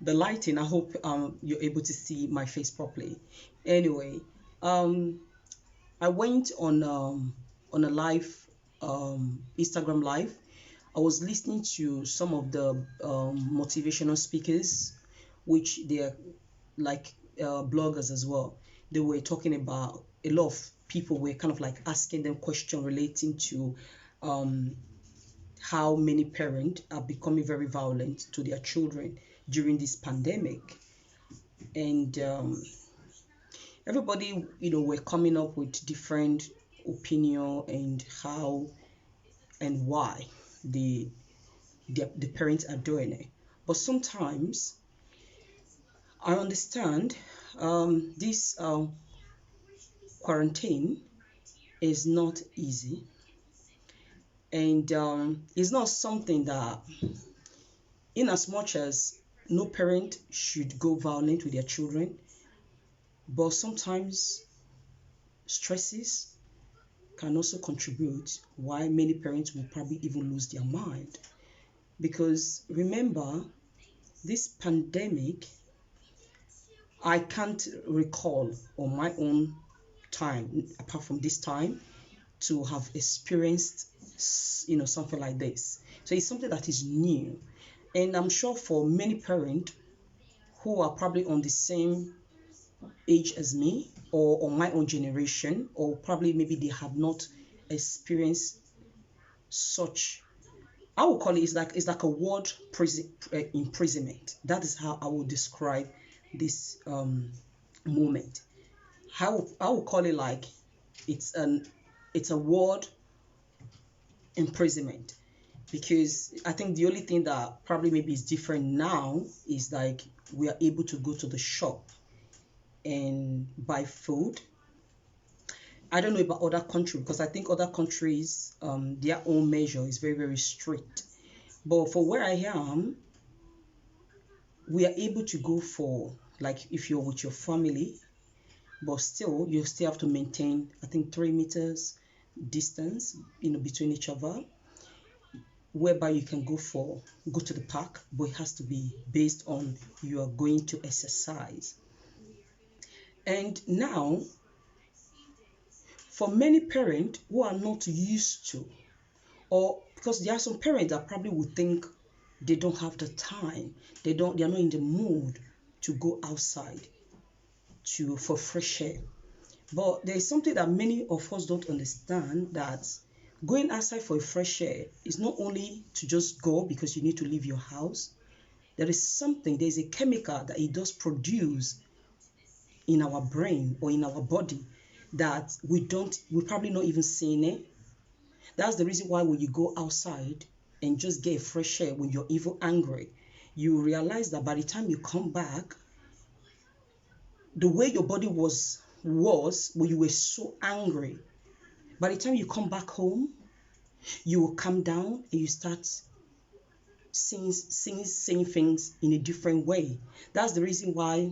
the lighting. I hope you're able to see my face properly. Anyway, um I went on a live Instagram live. I was listening to some of the motivational speakers, which they are like bloggers as well. They were talking about a lot of people were kind of like asking them questions relating to um, how many parents are becoming very violent to their children during this pandemic, and everybody, were coming up with different opinion and how and why the the parents are doing it. But sometimes I understand this quarantine is not easy, and it's not something that, in as much as no parent should go violent with their children, but sometimes stresses can also contribute why many parents will probably even lose their mind. Because remember, this pandemic, I can't recall on my own time, apart from this time, to have experienced, something like this. So it's something that is new. And I'm sure for many parents who are probably on the same age as me or on my own generation, or probably maybe they have not experienced such, I would call it, it's like a word imprisonment. That is how I would describe this moment. How I would call it, like it's a word imprisonment, because I think the only thing that probably maybe is different now is like we are able to go to the shop and buy food. I don't know about other countries, because I think other countries, their own measure is very, very strict. But for where I am, we are able to go for, like, if you're with your family, but still you still have to maintain, I think, 3 meters distance, between each other, whereby you can go to the park, but it has to be based on you are going to exercise. And now, for many parents who are not used to, or because there are some parents that probably would think they don't have the time, they are not in the mood to go outside to for fresh air. But there is something that many of us don't understand, that going outside for a fresh air is not only to just go because you need to leave your house. There's a chemical that it does produce in our brain or in our body that we probably not even seeing it. That's the reason why when you go outside and just get fresh air when you're even angry, you realize that by the time you come back, the way your body was when you were so angry, by the time you come back home, you will calm down and you start seeing things in a different way. That's the reason why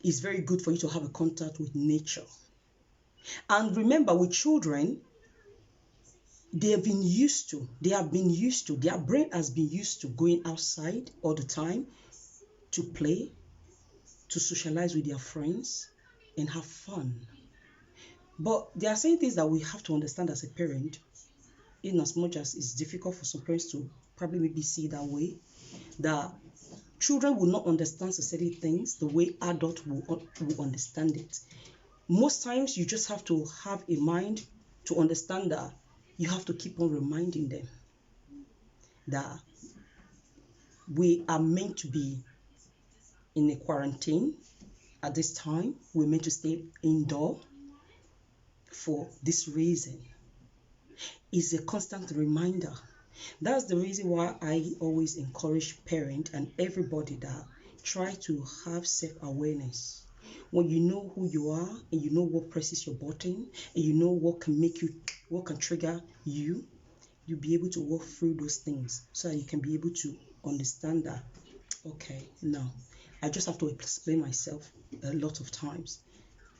it's very good for you to have a contact with nature. And remember, with children, their brain has been used to going outside all the time to play, to socialize with their friends, and have fun. But there are certain things that we have to understand as a parent, in as much as it's difficult for some parents to probably maybe see that way, that children will not understand certain things the way adults will understand it. Most times you just have to have a mind to understand that you have to keep on reminding them that we are meant to be in a quarantine at this time. We're meant to stay indoor for this reason. It's a constant reminder. That's the reason why I always encourage parents and everybody that try to have self-awareness. When you know who you are and you know what presses your button and you know what can trigger you, you'll be able to walk through those things so that you can be able to understand that, okay, now I just have to explain myself a lot of times,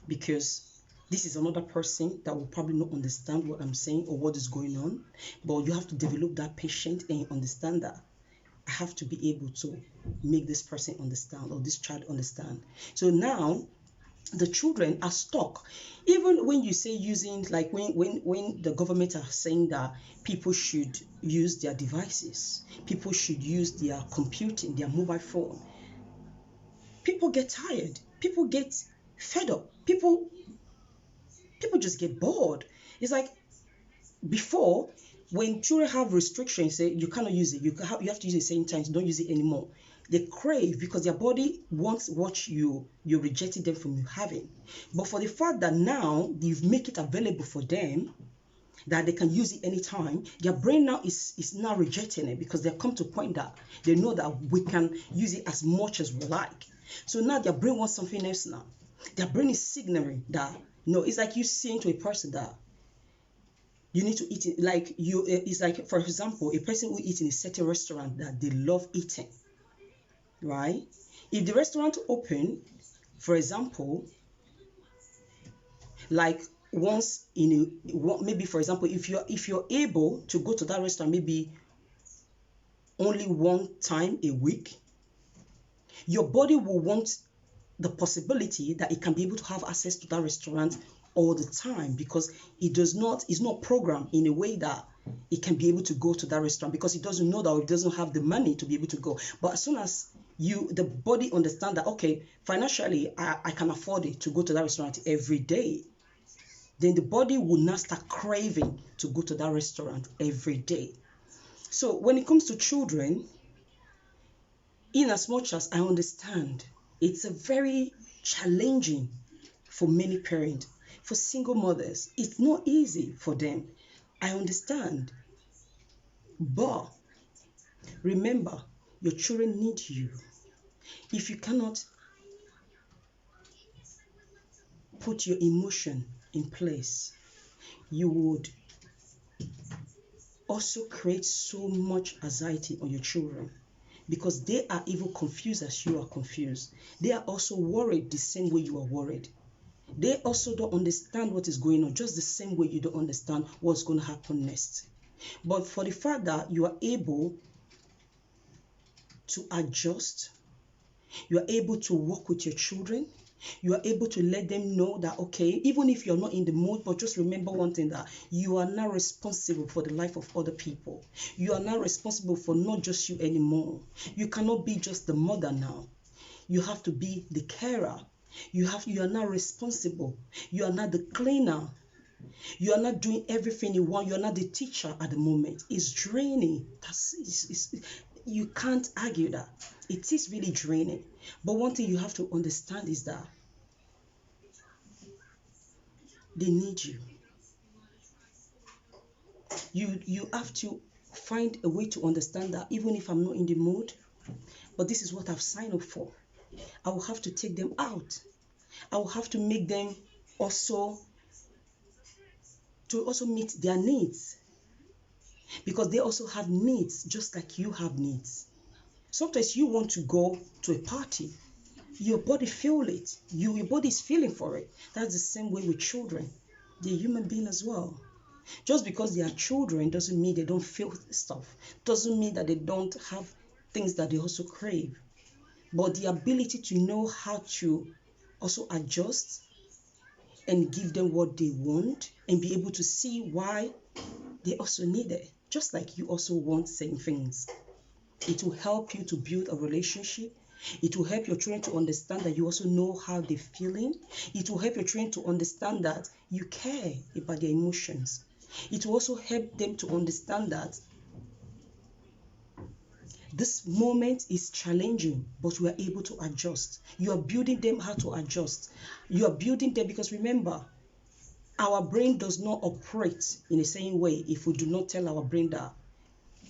because this is another person that will probably not understand what I'm saying or what is going on. But you have to develop that patience and understand that I have to be able to make this person understand or this child understand. So now the children are stuck. Even when you say using, like when the government are saying that people should use their devices, people should use their computing, their mobile phone, people get tired, people get fed up, people just get bored. It's like before, when children have restrictions, say you cannot use it, you have to use it same times, don't use it anymore. They crave because their body wants what you're rejecting them from having. But for the fact that now you've make it available for them, that they can use it anytime, their brain now is now rejecting it because they've come to a point that they know that we can use it as much as we like. So now their brain wants something else now. Their brain is signaling that, no, it's like you saying to a person that you need to eat it, like you, it's like, for example, a person who eats in a certain restaurant that they love eating, right? If the restaurant open, for example, like once in a, maybe for example, if you're able to go to that restaurant maybe only one time a week, your body will want the possibility that it can be able to have access to that restaurant all the time, because it's not programmed in a way that it can be able to go to that restaurant, because it doesn't know that it doesn't have the money to be able to go. But as soon as the body understand that, okay, financially I can afford it to go to that restaurant every day, then the body will now start craving to go to that restaurant every day. So when it comes to children, in as much as I understand, it's a very challenging for many parents, for single mothers. It's not easy for them. I understand. But remember, your children need you. If you cannot put your emotion in place, you would also create so much anxiety on your children, because they are even confused as you are confused. They are also worried the same way you are worried. They also don't understand what is going on, just the same way you don't understand what's going to happen next. But for the fact that you are able to adjust, you are able to work with your children, you are able to let them know that, okay, even if you're not in the mood, but just remember one thing, that you are now responsible for the life of other people. You are now responsible for not just you anymore. You cannot be just the mother now. You have to be the carer. You are now responsible. You are not the cleaner. You are not doing everything you want. You are not the teacher at the moment. It's draining. You can't argue that. It is really draining. But one thing you have to understand is that they need you. You have to find a way to understand that even if I'm not in the mood, but this is what I've signed up for, I will have to take them out. I will have to make them also meet their needs, because they also have needs just like you have needs. Sometimes you want to go to a party, your body feel it, your body is feeling for it. That's the same way with children. They're human beings as well. Just because they are children doesn't mean they don't feel stuff, doesn't mean that they don't have things that they also crave. But the ability to know how to also adjust and give them what they want, and be able to see why they also need it, just like you also want same things. It will help you to build a relationship. It will help your children to understand that you also know how they're feeling. It will help your children to understand that you care about their emotions. It will also help them to understand that this moment is challenging, but we are able to adjust. You are building them how to adjust. You are building them, because remember, our brain does not operate in the same way if we do not tell our brain that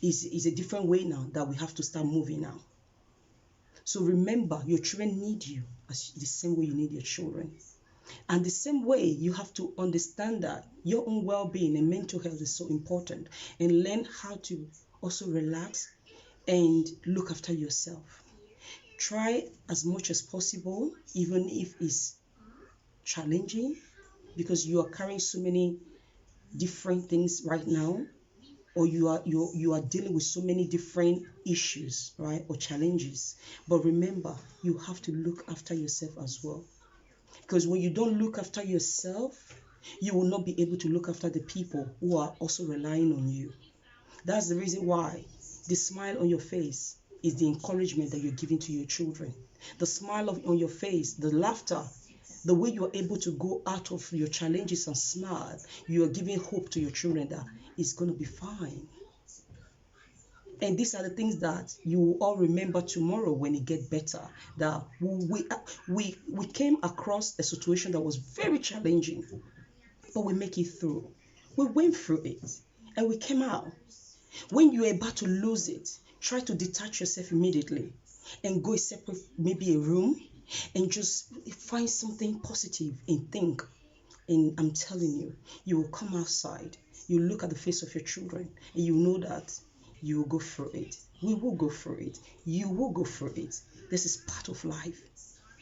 is a different way now, that we have to start moving now. So remember, your children need you as the same way you need your children. And the same way, you have to understand that your own well-being and mental health is so important, and learn how to also relax and look after yourself. Try as much as possible, even if it's challenging, because you are carrying so many different things right now. or you are dealing with so many different issues, right, or challenges. But remember, you have to look after yourself as well. Because when you don't look after yourself, you will not be able to look after the people who are also relying on you. That's the reason why the smile on your face is the encouragement that you're giving to your children. The smile on your face, the laughter, the way you're able to go out of your challenges and smile, you are giving hope to your children that it's going to be fine. And these are the things that you will all remember tomorrow when it gets better. That we came across a situation that was very challenging, but we make it through. We went through it and we came out. When you're about to lose it, try to detach yourself immediately and go a separate, maybe a room, and just find something positive and think. And I'm telling you, you will come outside, you look at the face of your children, and you know that you will go through it. We will go through it. You will go through it. This is part of life.